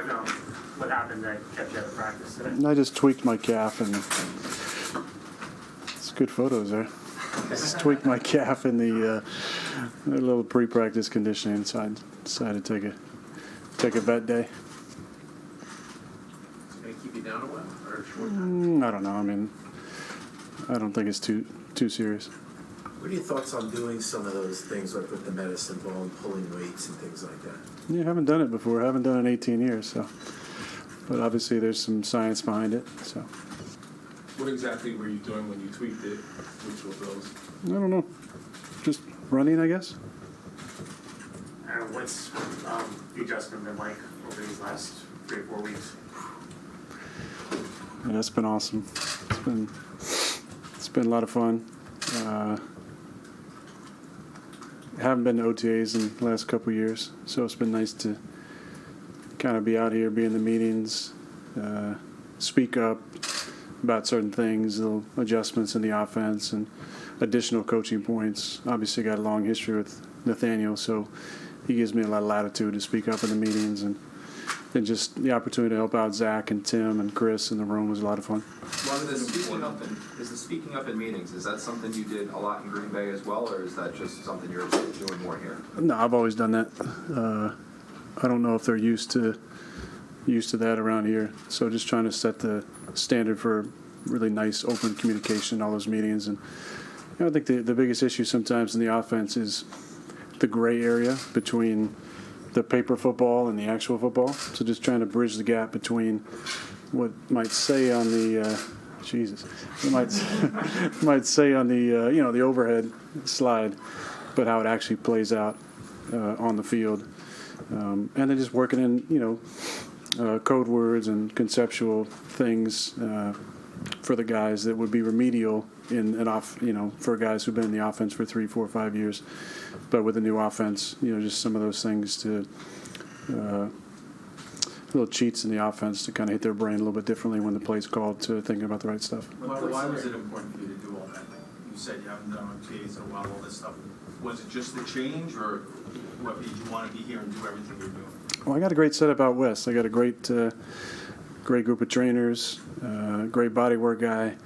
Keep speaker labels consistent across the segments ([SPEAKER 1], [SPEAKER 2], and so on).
[SPEAKER 1] what happened that kept you out of practice today?
[SPEAKER 2] I just tweaked my calf, and it's good photos there. Just tweaked my calf in the a little pre-practice conditioning, so I decided to take a vet day.
[SPEAKER 3] Is it going to keep you down a while or a short
[SPEAKER 2] time? I don't know. I mean, I don't think it's too serious.
[SPEAKER 4] What are your thoughts on doing some of those things like with the medicine ball and pulling weights and things like that?
[SPEAKER 2] Yeah, I haven't done it before. I haven't done it in 18 years, so. But obviously there's some science behind it, so.
[SPEAKER 5] What exactly were you doing when you tweaked it? Which were those?
[SPEAKER 2] I don't know. Just running, I guess.
[SPEAKER 1] What's the adjustment been like over these last 3 or 4 weeks?
[SPEAKER 2] Yeah, it's been awesome. It's been a lot of fun. Haven't been to OTAs in the last couple of years, so it's been nice to kind of be out here, be in the meetings, speak up about certain things, little adjustments in the offense, and additional coaching points. Obviously, got a long history with Nathaniel, so he gives me a lot of latitude to speak up in the meetings, and just the opportunity to help out Zach and Tim and Chris in the room was a lot of fun.
[SPEAKER 3] Is the speaking up in meetings, is that something you did a lot in Green Bay as well, or is that just something you're doing more here?
[SPEAKER 2] No, I've always done that. I don't know if they're used to that around here. So just trying to set the standard for really nice, open communication in all those meetings. And I think the biggest issue sometimes in the offense is the gray area between the paper football and the actual football. So just trying to bridge the gap between what might say on the might say on the the overhead slide, but how it actually plays out on the field, and then just working in code words and conceptual things for the guys that would be remedial for guys who've been in the offense for 3, 4, 5 years, but with a new offense, just some of those things to little cheats in the offense to kind of hit their brain a little bit differently when the play's called to thinking about the right stuff.
[SPEAKER 6] Why was it important for you to do all that? You said you haven't done OTAs in a while, all this stuff. Was it just the change, or what, did you want to be here and do everything you're doing?
[SPEAKER 2] Well, I got a great setup out west. I got a great group of trainers, great bodywork guy,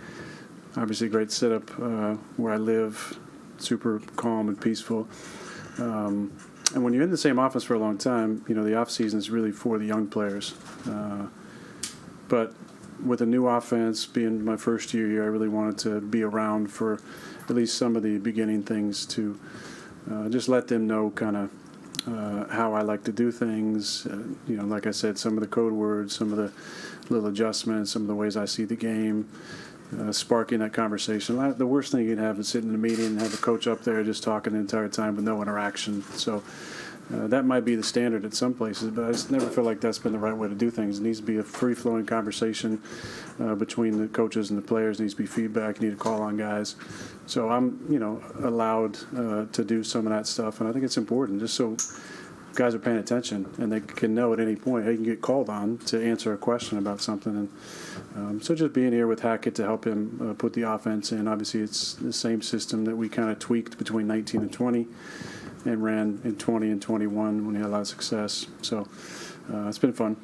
[SPEAKER 2] obviously great setup where I live, super calm and peaceful. And when you're in the same office for a long time, the off season is really for the young players. But with a new offense, being my first year here, I really wanted to be around for at least some of the beginning things to just let them know kind of how I like to do things. Like I said, some of the code words, some of the little adjustments, some of the ways I see the game. Sparking that conversation. The worst thing you can have is sitting in a meeting and have a coach up there just talking the entire time with no interaction. So that might be the standard at some places, but I just never feel like that's been the right way to do things. It needs to be a free-flowing conversation between the coaches and the players. It needs to be feedback. You need to call on guys. So I'm, allowed to do some of that stuff, and I think it's important just so guys are paying attention and they can know at any point they can get called on to answer a question about something. And so just being here with Hackett to help him put the offense in. Obviously, it's the same system that we kind of tweaked between 19 and 20 and ran in 20 and 21 when he had a lot of success. So it's been fun.